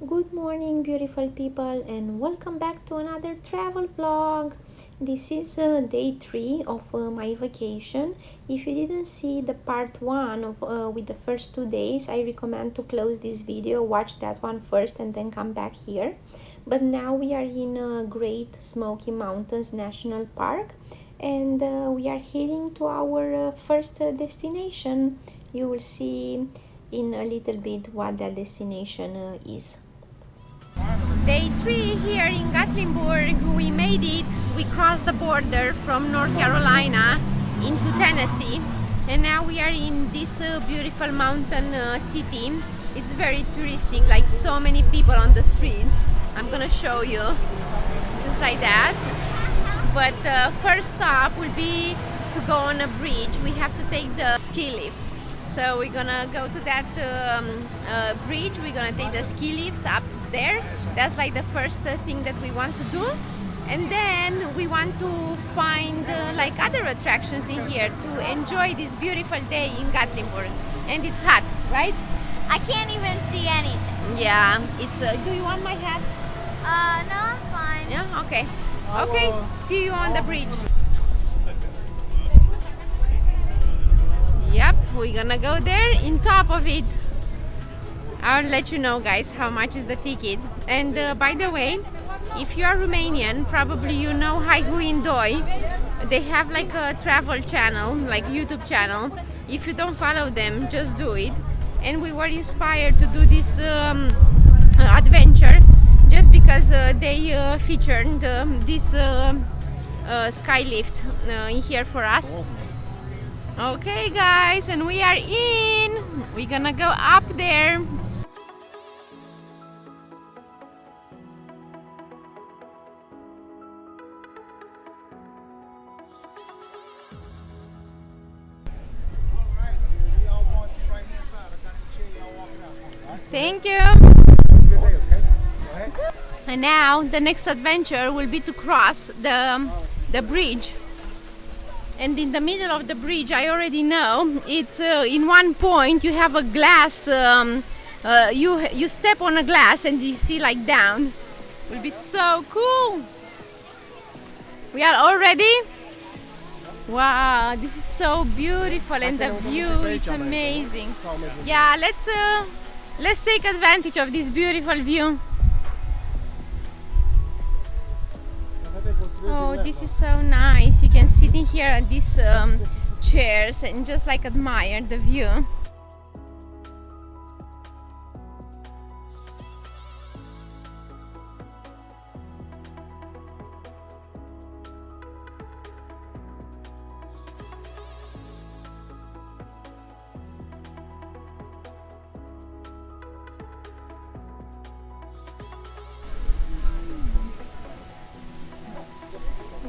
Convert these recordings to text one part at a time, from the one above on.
Good morning, beautiful people, and welcome back to another travel vlog. This is day 3 of my vacation. If you didn't see the part 1 of with the first 2 days, I recommend to close this video, watch that one first and then come back here. But now we are in Great Smoky Mountains National Park, and we are heading to our first destination. You will see in a little bit what that destination is. Day 3 here in Gatlinburg. We made it. We crossed the border from North Carolina into Tennessee, and now we are in this beautiful mountain city. It's very touristic, like so many people on the streets. I'm gonna show you just like that. But first stop will be to go on a bridge. We have to take the ski lift. So we're gonna go to that bridge. We're gonna take the ski lift up to there. That's like the first thing that we want to do. And then we want to find like other attractions in here to enjoy this beautiful day in Gatlinburg. And it's hot, right? I can't even see anything. Yeah, it's do you want my hat? No, I'm fine. Yeah, okay. Okay, see you on the bridge. Yep, we're gonna go there in top of it. I'll let you know, guys, how much is the ticket. And by the way, if you are Romanian, probably you know Haihuin Doi. They have like a travel channel, like YouTube channel. If you don't follow them, just do it. And we were inspired to do this adventure just because they featured this sky lift in here for us. Okay guys, and we are in. We're gonna go up there. Thank you. And now the next adventure will be to cross the bridge. And in the middle of the bridge, I already know it's in one point you have a glass. You step on a glass and you see like down. It will be so cool. We are all ready. Wow, this is so beautiful, and the view is amazing. Yeah, let's take advantage of this beautiful view. Oh, this is so nice. You can sit in here at these chairs and just like admire the view.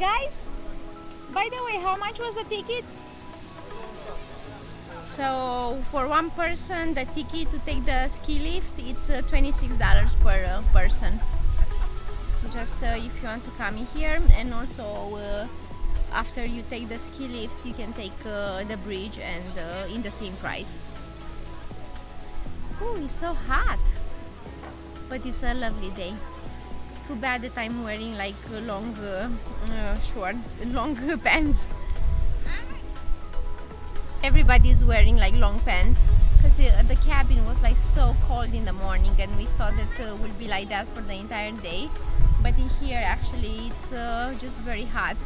Guys, by the way, how much was the ticket? So for one person, the ticket to take the ski lift, it's $26 per person. Just if you want to come in here, and also after you take the ski lift, you can take the bridge, and in the same price. Oh, it's so hot, but it's a lovely day. Too bad that I'm wearing like long shorts, long pants. Everybody's wearing like long pants because the cabin was like so cold in the morning, and we thought that it would be like that for the entire day. But in here, actually, it's just very hot.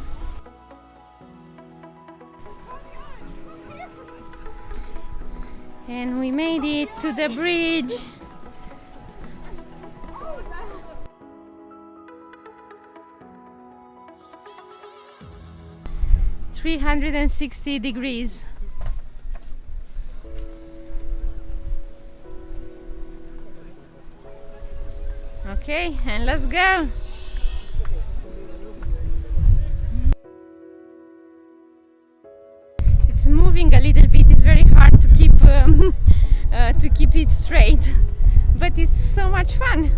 And we made it to the bridge. $360 degrees. Okay, and let's go. It's moving a little bit. It's very hard to keep it straight, but it's so much fun.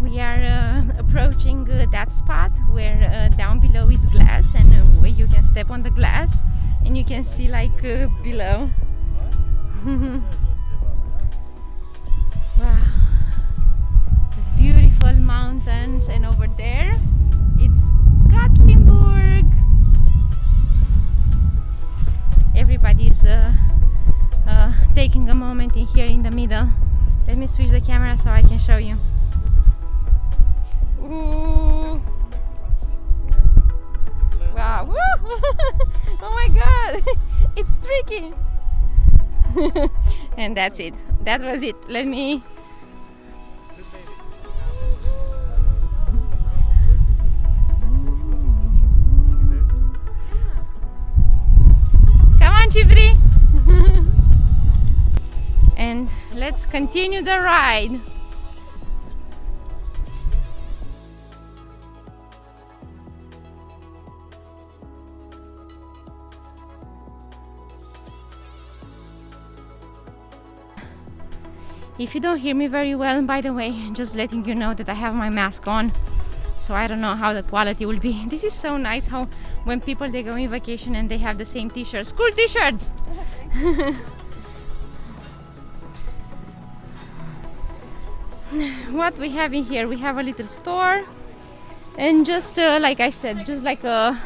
We are approaching that spot where down below it's glass, and you can step on the glass and you you can see like below. Wow, beautiful mountains, and over there it's Gatlinburg. Everybody's taking a moment in here in the middle. Let me switch the camera so I can show you. Ooh. Wow. Oh my god, it's tricky. And that's it. That was it. Let me. Come on, Chibri. And let's continue the ride. If you don't hear me very well, by the way, just letting you know that I have my mask on, so I don't know how the quality will be. This is so nice how when people they go on vacation and they have the same t-shirts, cool t-shirts. What we have in here, we have a little store, and just like I said, just like a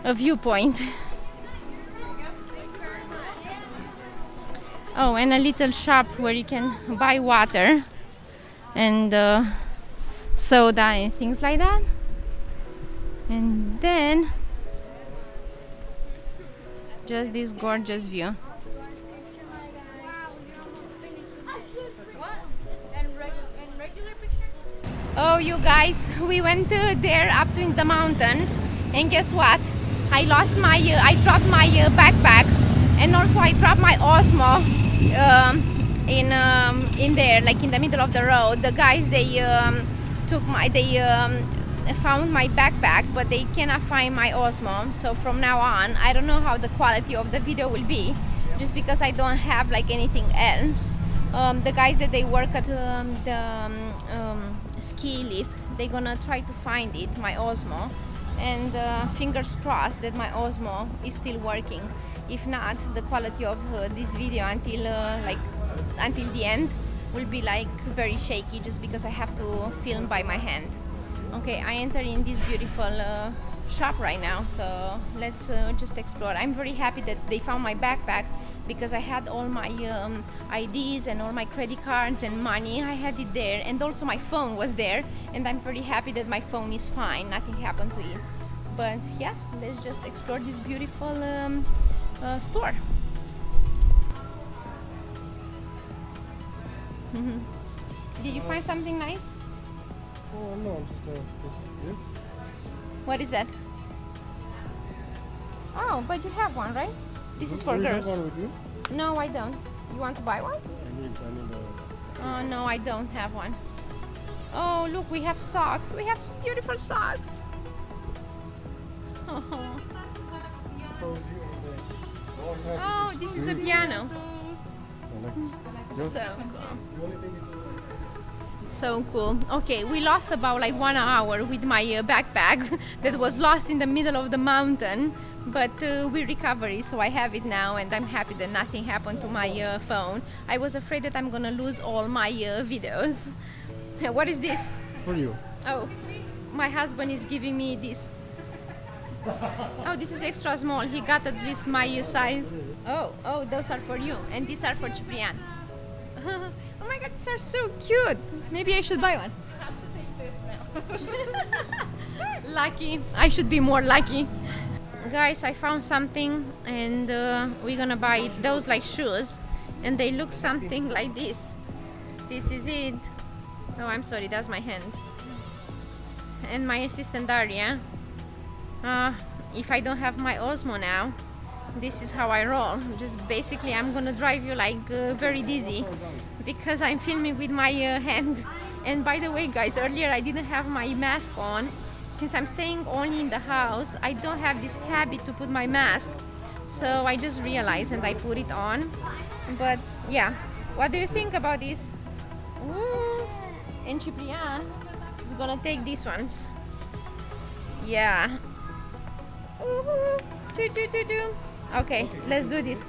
viewpoint. Oh, and a little shop where you can buy water and soda and things like that. And then just this gorgeous view. Oh, you guys, we went there up to the mountains, and guess what? I lost my, I dropped my backpack, and also I dropped my Osmo in there, like in the middle of the road. The guys they found my backpack, but they cannot find my Osmo. So from now on, I don't know how the quality of the video will be, just because I don't have like anything else. The guys that they work at the ski lift, they're gonna try to find it, my Osmo, and fingers crossed that my Osmo is still working. If not, the quality of this video until the end will be like very shaky, just because I have to film by my hand. Okay, I enter in this beautiful shop right now, so let's just explore. I'm very happy that they found my backpack, because I had all my IDs and all my credit cards and money. I had it there, and also my phone was there, and I'm very happy that my phone is fine, nothing happened to it. But yeah, let's just explore this beautiful store. Did you find something nice? Oh no, just this. What is that? Oh, but you have one, right? This is for girls. You have one with you? No, I don't. You want to buy one? I need Oh no, I don't have one. Oh, look, we have socks. We have beautiful socks. Oh, this is a piano. So cool. So cool. Okay, we lost about like 1 hour with my backpack that was lost in the middle of the mountain, but we recovered it, so I have it now, and I'm happy that nothing happened to my phone. I was afraid that I'm gonna lose all my videos. What is this? For you. Oh, my husband is giving me this. Oh, this is extra small. He got at least my size. Oh, those are for you, and these are for Ciprian. Oh my god, these are so cute. Maybe I should buy one. I have to take this now. Lucky. I should be more lucky. Guys, I found something, and we're gonna buy those like shoes, and they look something like this. This is it. Oh, I'm sorry, that's my hand. And my assistant Daria. If I don't have my Osmo now, this is how I roll. Just basically I'm gonna drive you like very dizzy, because I'm filming with my hand. And by the way, guys, earlier I didn't have my mask on. Since I'm staying only in the house, I don't have this habit to put my mask, so I just realized and I put it on. But yeah, what do you think about this? Ooh. And Ciprian is gonna take these ones. Yeah. Okay, let's do this.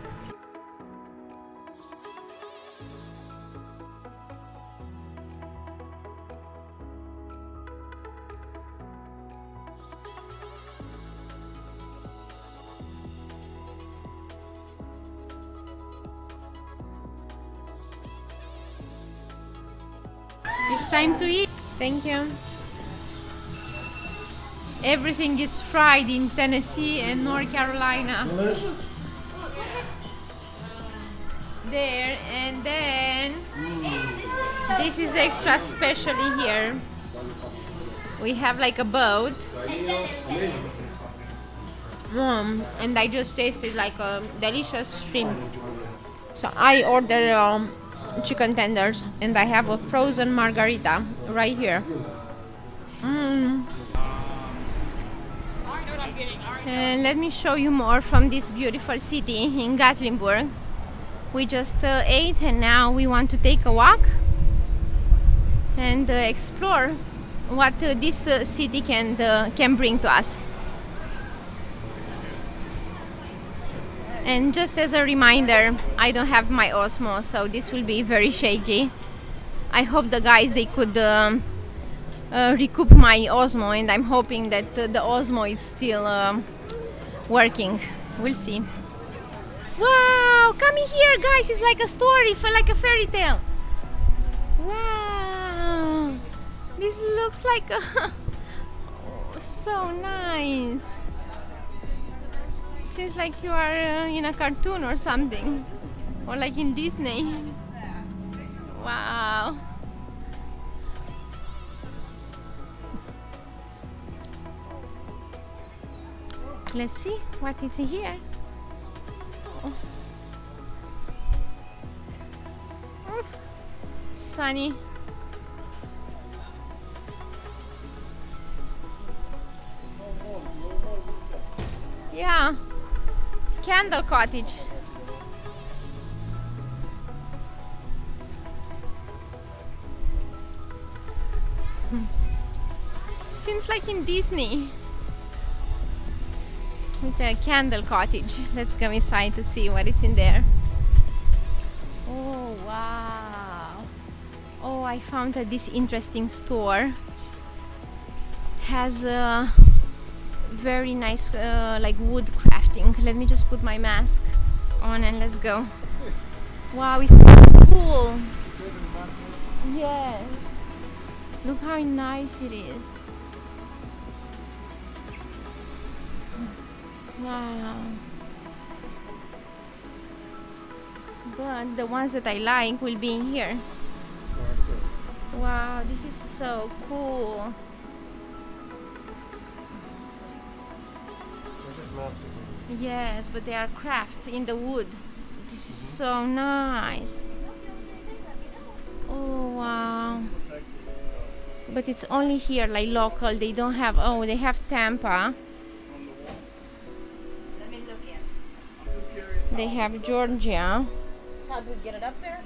It's time to eat. Thank you. Everything is fried in Tennessee and North Carolina. Delicious. There, and then this is extra specially here. We have like a boat. And I just tasted like a delicious shrimp. So I ordered chicken tenders, and I have a frozen margarita right here. And let me show you more from this beautiful city in Gatlinburg. We just ate, and now we want to take a walk and explore what this city can bring to us. And just as a reminder, I don't have my Osmo, so this will be very shaky. I hope the guys they could recoup my Osmo, and I'm hoping that the Osmo is still working. We'll see. Wow, coming here, guys, it's like a story, like a fairy tale. Wow, this looks like a oh, so nice. Seems like you are in a cartoon or something, or like in Disney. Wow. Let's see what is here. Oh. Sunny. Yeah. Candle cottage. Seems like in Disney. With a candle cottage. Let's go inside to see what is in there. Oh wow. Oh, I found this interesting store. Has a very nice like wood crafting. Let me just put my mask on and let's go. Wow, it's so cool. Yes. Look how nice it is. Wow. But the ones that I like will be in here. Wow, this is so cool. Yes, but they are crafted in the wood. This is so nice. Oh wow. But it's only here, like local. They don't have, oh, they have Tampa. They have Georgia. How do we get it up there?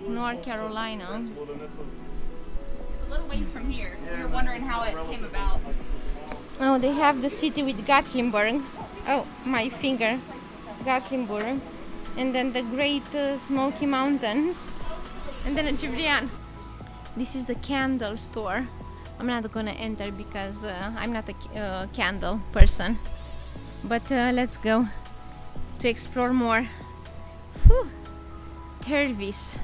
North Carolina. It's a little ways from here. We were wondering how it came about. Oh, they have the city with Gatlinburg. Oh, my finger. Gatlinburg. And then the Great Smoky Mountains. And then a Cibrian. This is the candle store. I'm not gonna enter because I'm not a candle person. But let's go to explore more. Whew. Tervis.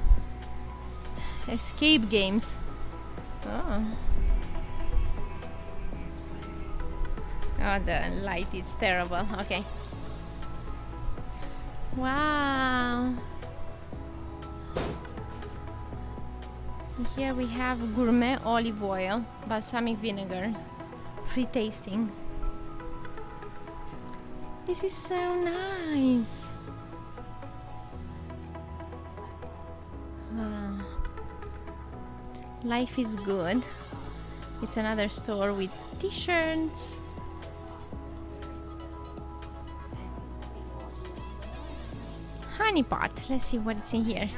Escape games. Oh. Oh, the light is terrible. Okay. Wow. Here we have gourmet olive oil, balsamic vinegars, free tasting. This is so nice. Life is good. It's another store with t-shirts. Honey pot. Let's see what's in here.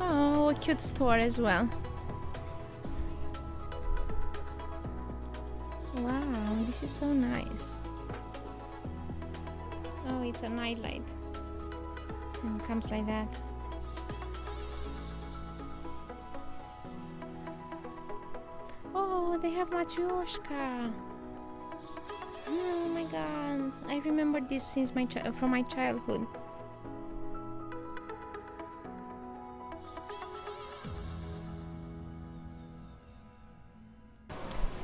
Oh, a cute store as well. Wow, this is so nice. Oh, it's a night light. And it comes like that. Oh, they have matryoshka. Oh my god, I remember this since from my childhood.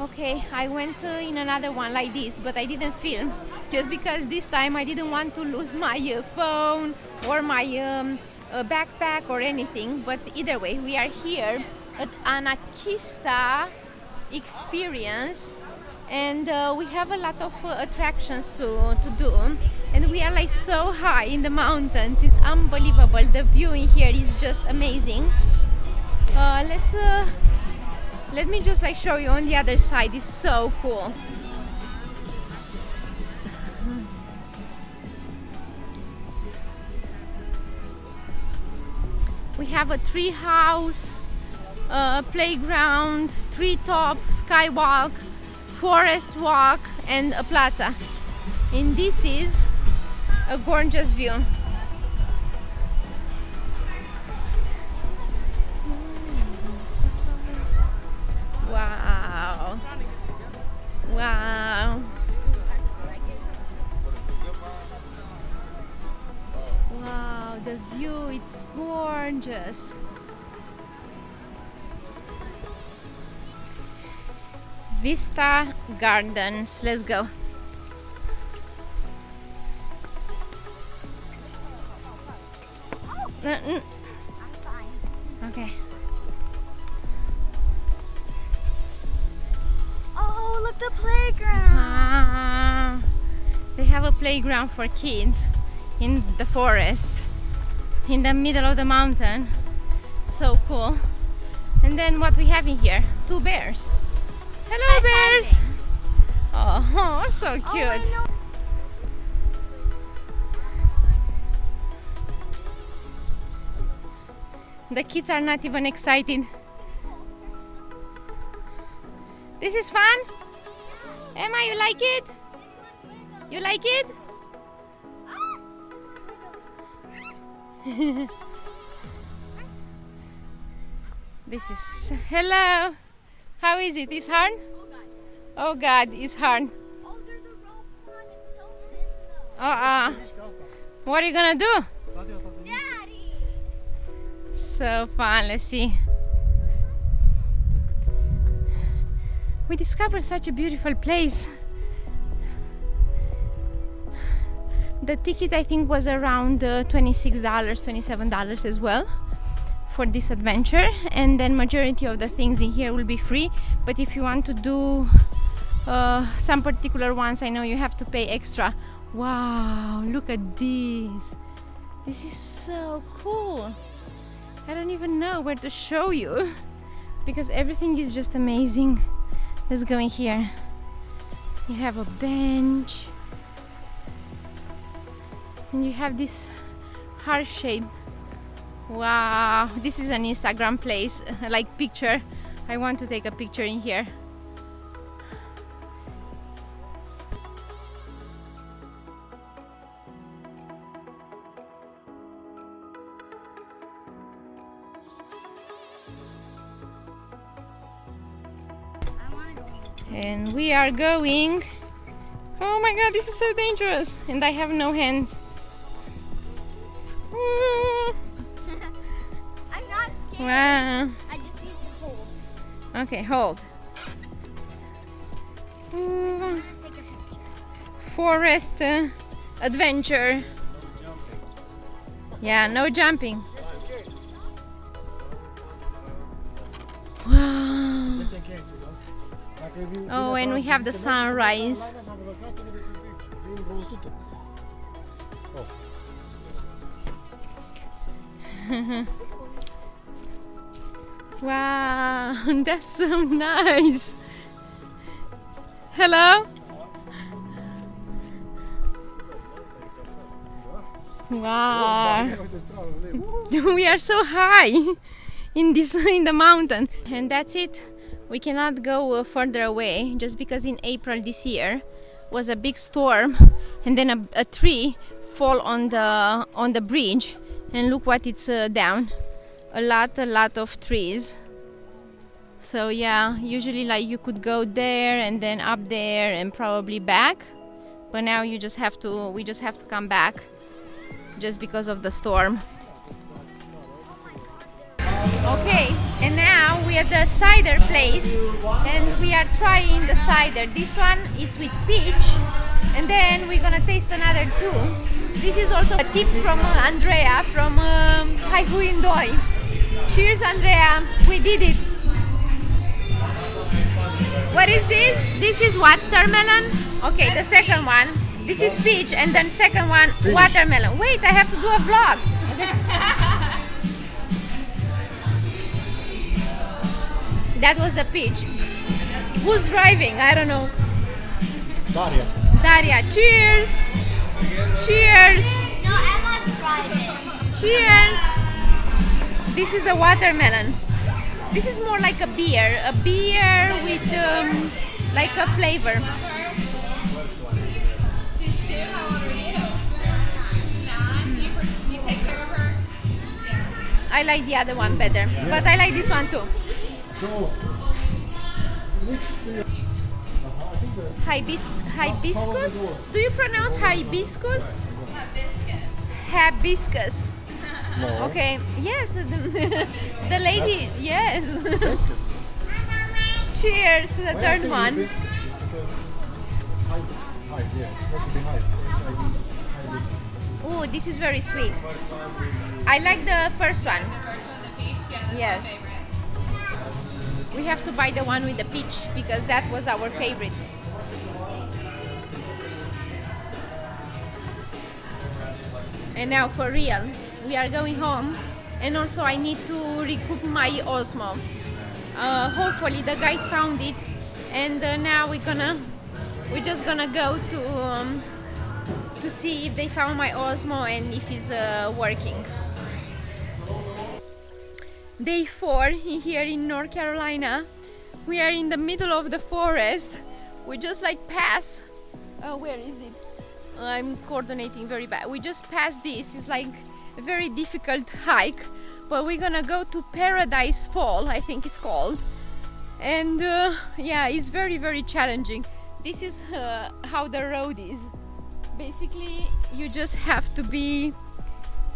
Okay, I went in another one like this, but I didn't film just because this time I didn't want to lose my phone or my backpack or anything. But either way, we are here at Azteca Experience, and we have a lot of attractions to do, and we are like so high in the mountains. It's unbelievable. The view in here is just amazing. Let me just like show you on the other side. It's so cool. We have a tree house, playground, treetop, skywalk, forest walk, and a plaza. And this is a gorgeous view. Wow. Wow. Wow, the view, it's gorgeous. Vista Gardens. Let's go. I'm fine. Okay. Oh, look, the playground. They have a playground for kids in the forest, in the middle of the mountain. So cool. And then what we have in here? 2 bears. Hello, bears. Oh, so cute. Oh, The kids are not even excited. This is fun? Emma, you like it? You like it? This is... Hello. How is it? It's hard? Oh God, it's hard. Oh, there's a rope one. It's so thin though. What are you gonna do? Daddy! So fun. Let's see. We discovered such a beautiful place. The ticket I think was around $26, $27 as well for this adventure, and then majority of the things in here will be free, but if you want to do some particular ones, I know you have to pay extra. Wow, look at this. This is so cool. I don't even know where to show you because everything is just amazing. Let's go in here. You have a bench and you have this heart shape. Wow, this is an Instagram place, like picture. I want to take a picture in here. And we are going. Oh my god, this is so dangerous, and I have no hands. I'm not scared. Wow. I just need to hold. Okay, hold. I'm gonna take a picture. Forest adventure. Yeah, no jumping. Wow. Oh, and we have the sunrise. Wow, that's so nice. Hello? Wow. We are so high in the mountain. And that's it. We cannot go further away just because in April this year was a big storm, and then a tree fall on the bridge, and look what it's down. A lot of trees. So yeah, usually like you could go there and then up there and probably back, but now we just have to come back just because of the storm. Okay, and now we are at the cider place and we are trying the cider. This one is with peach, and then we're gonna taste another two. This is also a tip from Andrea from Haihuindoi. Cheers, Andrea, we did it. What is this? This is watermelon. Okay, the second one. This is peach, and then second one watermelon. Wait, I have to do a vlog. That was the peach. Who's driving? I don't know. Daria. Daria, cheers! Cheers! No, Emma's driving. Cheers! This is the watermelon. This is more like a beer with like a flavor. She's 2. How old are you? 9. You take care of her? Yeah. I like the other one better, but I like this one too. Hibiscus? Do you pronounce hibiscus? Hibiscus. Hibiscus. No. Okay. Yes, the lady. Yes. Hibiscus. Cheers to the Why I third say one. hibiscus? Because hide, yeah, it's supposed to be hide. Hibiscus. Ooh, this is very sweet. I like the first one. The first one, the peach. Yeah, that's Yes. my favorite. We have to buy the one with the peach because that was our favorite. And now for real, we are going home, and also I need to recoup my Osmo. Hopefully the guys found it, and now we're just gonna go to see if they found my Osmo and if it's working. Day 4 here in North Carolina. We are in the middle of the forest. We just like pass. Where is it? I'm coordinating very bad. We just passed this. It's like a very difficult hike, but we're gonna go to Paradise Fall, I think it's called. And yeah, it's very challenging. This is how the road is. Basically, you just have to be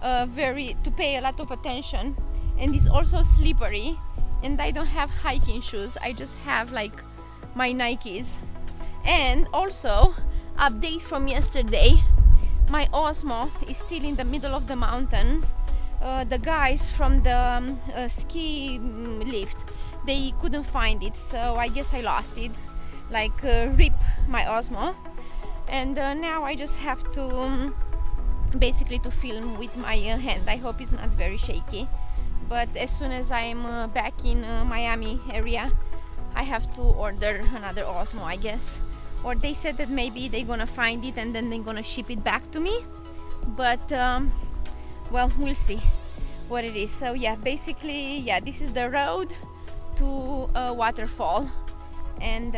to pay a lot of attention. And it's also slippery, and I don't have hiking shoes. I just have like my Nikes. And also, update from yesterday, my Osmo is still in the middle of the mountains. The guys from the ski lift, they couldn't find it, so I guess I lost it. Like rip my Osmo. And now I just have to basically to film with my hand. I hope it's not very shaky. But as soon as I'm back in Miami area, I have to order another Osmo, I guess. Or they said that maybe they're gonna find it and then they're gonna ship it back to me. But well, we'll see what it is. So yeah, basically, yeah, this is the road to a waterfall. And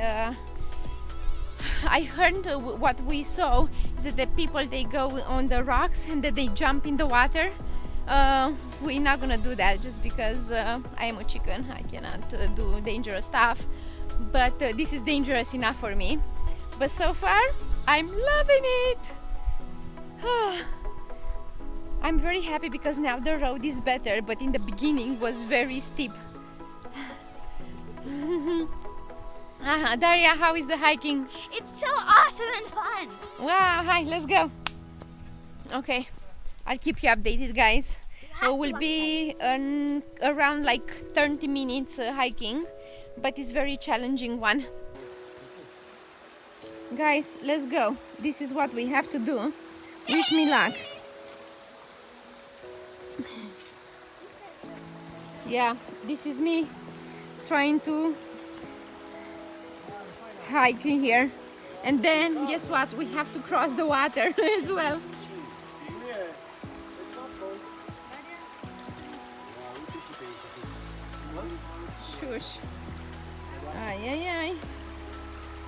I heard what we saw is that the people, they go on the rocks and that they jump in the water. We're not gonna do that just because I am a chicken. I cannot do dangerous stuff, but this is dangerous enough for me. But so far I'm loving it. I'm very happy because now the road is better, but in the beginning was very steep. Daria, how is the hiking? It's so awesome and fun. Wow, hi, let's go. Okay, I'll keep you updated, guys. We'll be around like 30 minutes hiking, but it's very challenging one. Guys, let's go. This is what we have to do. Wish me luck. Yeah, this is me trying to hike in here. And then, guess what? We have to cross the water as well. Shush. Ay, ay, ay.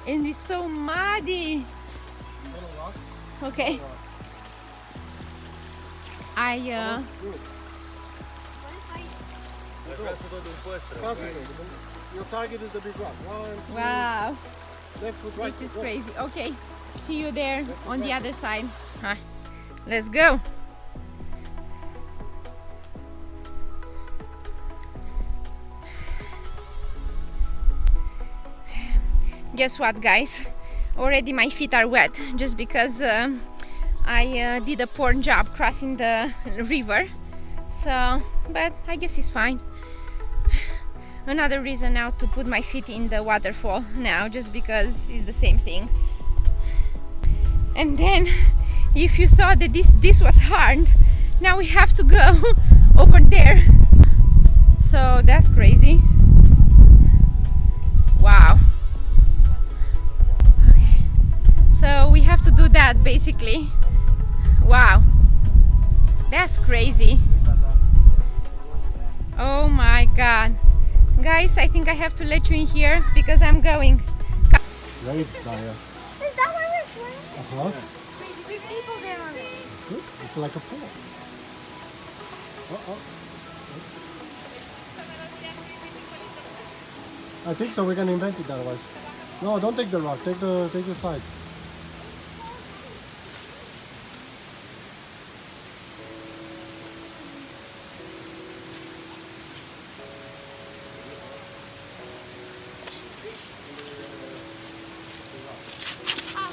And it's so muddy. Okay. Your target is the big rock. One, two, Wow. left foot, right This is foot, go. crazy. Okay. See you there on the other side. Hi. Let's go. Guess what, guys? Already my feet are wet just because I did a poor job crossing the river. So, but I guess it's fine. Another reason now to put my feet in the waterfall now, just because it's the same thing. And then, if you thought that this was hard, now we have to go over there. So that's crazy. Wow. Okay. So we have to do that basically. Wow. That's crazy. Oh my God. Guys, I think I have to let you in here because I'm going. Great, Daya. Is that where we're swimming? Uh-huh. Crazy. There's people there already. Good. It's like a pool. Uh-oh. I think so. We're gonna invent it otherwise. No, don't take the rock. Take the side.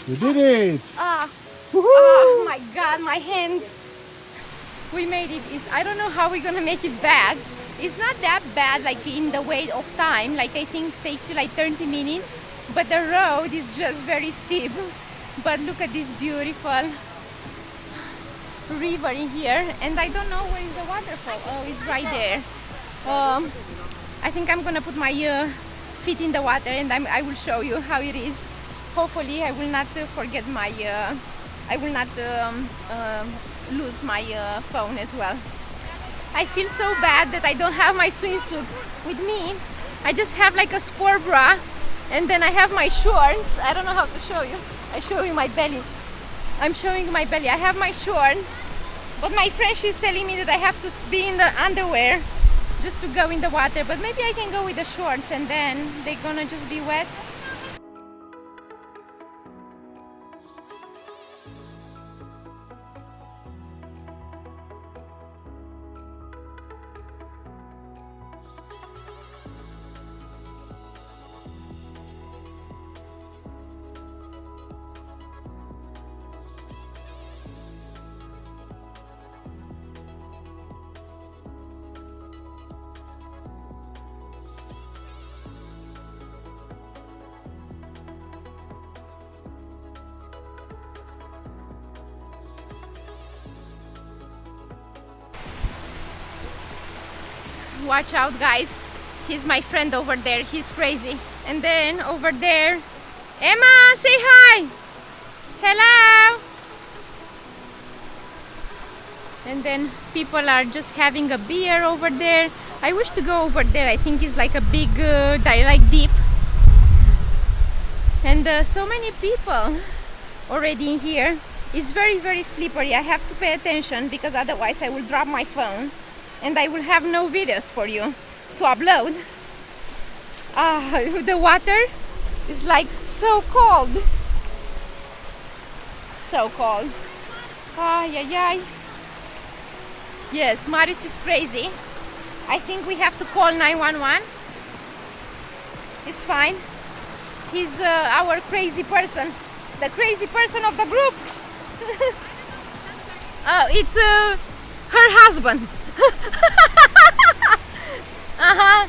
You did it! Oh my God, my hands. We made it. I don't know how we're gonna make it back. It's not that bad, like in the way of time. Like I think it takes you like 30 minutes, but the road is just very steep. But look at this beautiful river in here, and I don't know where is the waterfall. Oh, it's right there. I think I'm gonna put my feet in the water, and I will show you how it is. Hopefully, I will not forget my. I will not lose my phone as well. I feel so bad that I don't have my swimsuit with me. I just have like a sport bra, and then I have my shorts. I don't know how to show you. I show you my belly. I'm showing my belly. I have my shorts, but my friend, she's telling me that I have to be in the underwear just to go in the water. But maybe I can go with the shorts, and then they're gonna just be wet. Watch out, guys. He's my friend over there. He's crazy. And then over there, Emma, say hi. Hello. And then people are just having a beer over there. I wish to go over there. I think it's like a big, like deep. And so many people already in here. It's very, very slippery. I have to pay attention because otherwise I will drop my phone and I will have no videos for you to upload. The water is like so cold. So cold. Ay, ay, ay. Yes, Marius is crazy. I think we have to call 911. It's fine. He's our crazy person. The crazy person of the group. Oh, it's her husband. Uh-huh.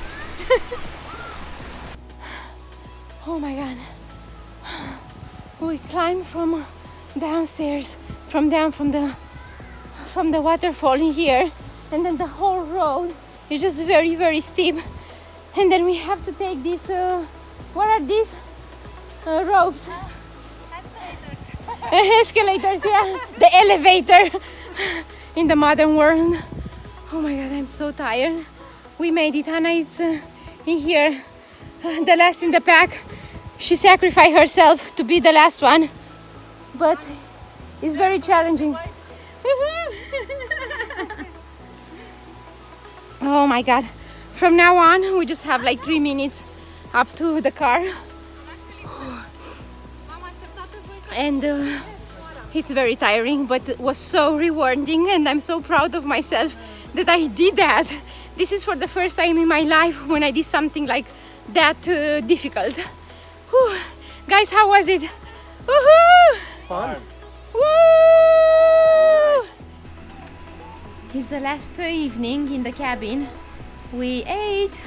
Oh my God. We climbed from downstairs, from the waterfall in here, and then the whole road is just very, very steep. And then we have to take these, what are these? Ropes. Escalators, yeah. The elevator in the modern world. Oh my God, I'm so tired. We made it. Anna is in here the last in the pack. She sacrificed herself to be the last one, but it's very challenging. Oh my god. From now on, we just have like 3 minutes up to the car. And it's very tiring, but it was so rewarding, and I'm so proud of myself that I did that. This is for the first time in my life when I did something like that difficult. Whew. Guys, how was it? Woohoo! Fun. Woo! It's the last evening in the cabin. We ate,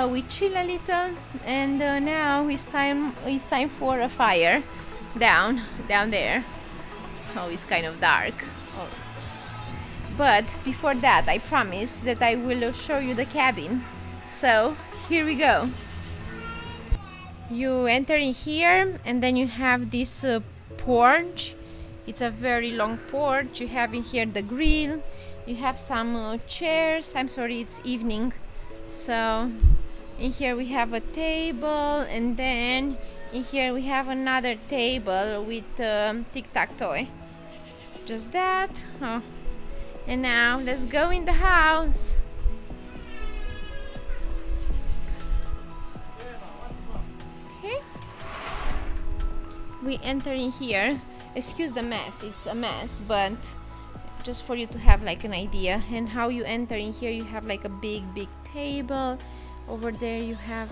we chill a little, and now it's time for a fire down there. Oh, it's kind of dark. Oh. But before that, I promised that I will show you the cabin. So here we go. You enter in here, and then you have this porch. It's a very long porch. You have in here the grill. You have some chairs. I'm sorry, it's evening. So in here we have a table, and then in here we have another table with tic-tac-toe. Just that. Oh. And now let's go in the house. Okay. We enter in here. Excuse the mess, it's a mess, but just for you to have like an idea. And how you enter in here, you have like a big table. Over there you have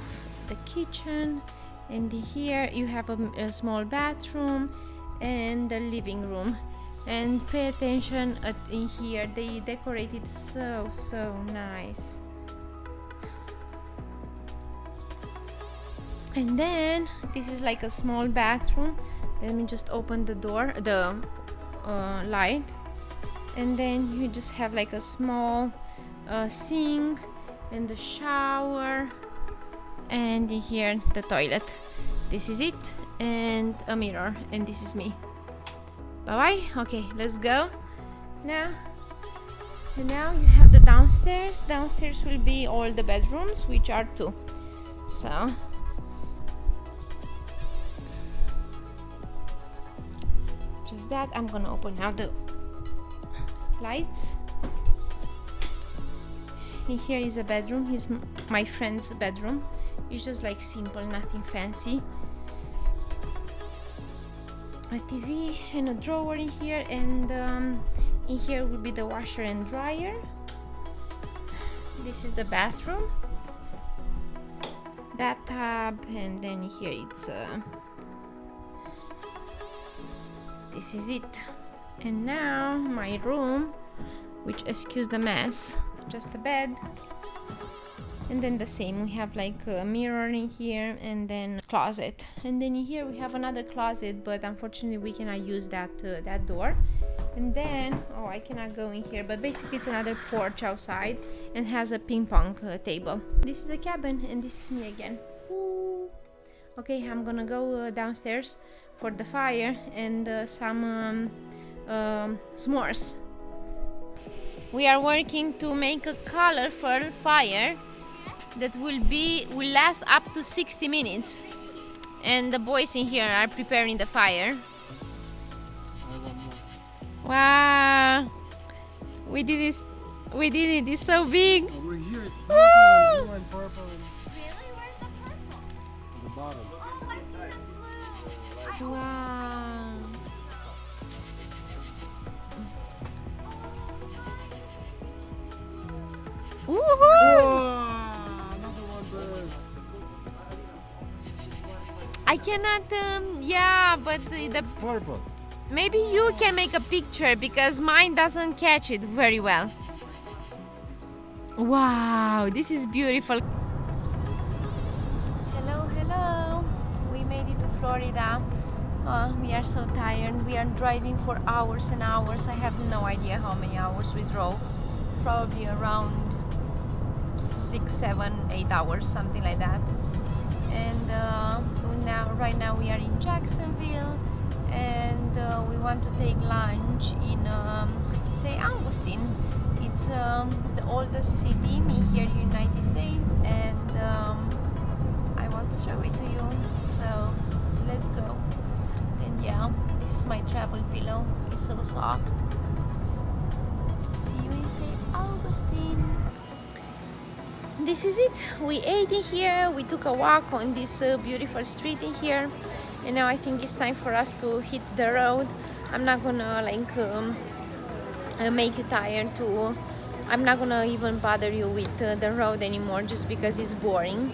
the kitchen, and here you have a small bathroom and the living room. And pay attention in here, they decorated so nice. And then this is like a small bathroom. Let me just open the door, the light, and then you just have like a small sink and the shower, and in here the toilet. This is it, and a mirror, and this is me. Bye bye. Okay, let's go now. And now you have the downstairs. Downstairs will be all the bedrooms, which are 2. So just that. I'm gonna open now the lights. In here is a bedroom. He's my friend's bedroom. It's just like simple, nothing fancy. A TV and a drawer in here, and in here will be the washer and dryer. This is the bathroom, bathtub, and then here it's this is it. And now my room, which, excuse the mess, just a bed, and then the same, we have like a mirror in here, and then a closet, and then in here we have another closet, but unfortunately we cannot use that door. And then I cannot go in here, but basically it's another porch outside and has a ping pong table. This is the cabin, and this is me again. Ooh. Okay, I'm gonna go downstairs for the fire and some s'mores. We are working to make a colorful fire that will last up to 60 minutes, and the boys in here are preparing the fire. Wow, we did it, it's so big. Over here it's purple, blue and purple. Really? Where's the purple? The bottom. Oh, I see the blue. Wow. Woohoo! Another one bird. I cannot, yeah, but the Purple. maybe you can make a picture because mine doesn't catch it very well. Wow, this is beautiful. Hello. We made it to Florida. We are so tired. We are driving for hours and hours. I have no idea how many hours we drove. Probably around 6, 7, 8 hours, something like that. And right now we are in Jacksonville, and we want to take lunch in St. Augustine. It's the oldest city here in the United States, and show it to you. So let's go. And yeah, this is my travel pillow. It's so soft. See you in St. Augustine. This is it. We ate in here. We took a walk on this beautiful street in here. And now I think it's time for us to hit the road. I'm not gonna like make you tired too. I'm not gonna even bother you with the road anymore just because it's boring.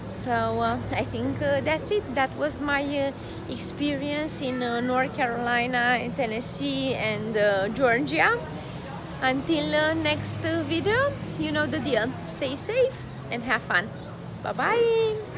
So I think that's it. That was my experience in North Carolina and Tennessee and Georgia. Until next video, you know the deal. Stay safe and have fun. Bye bye.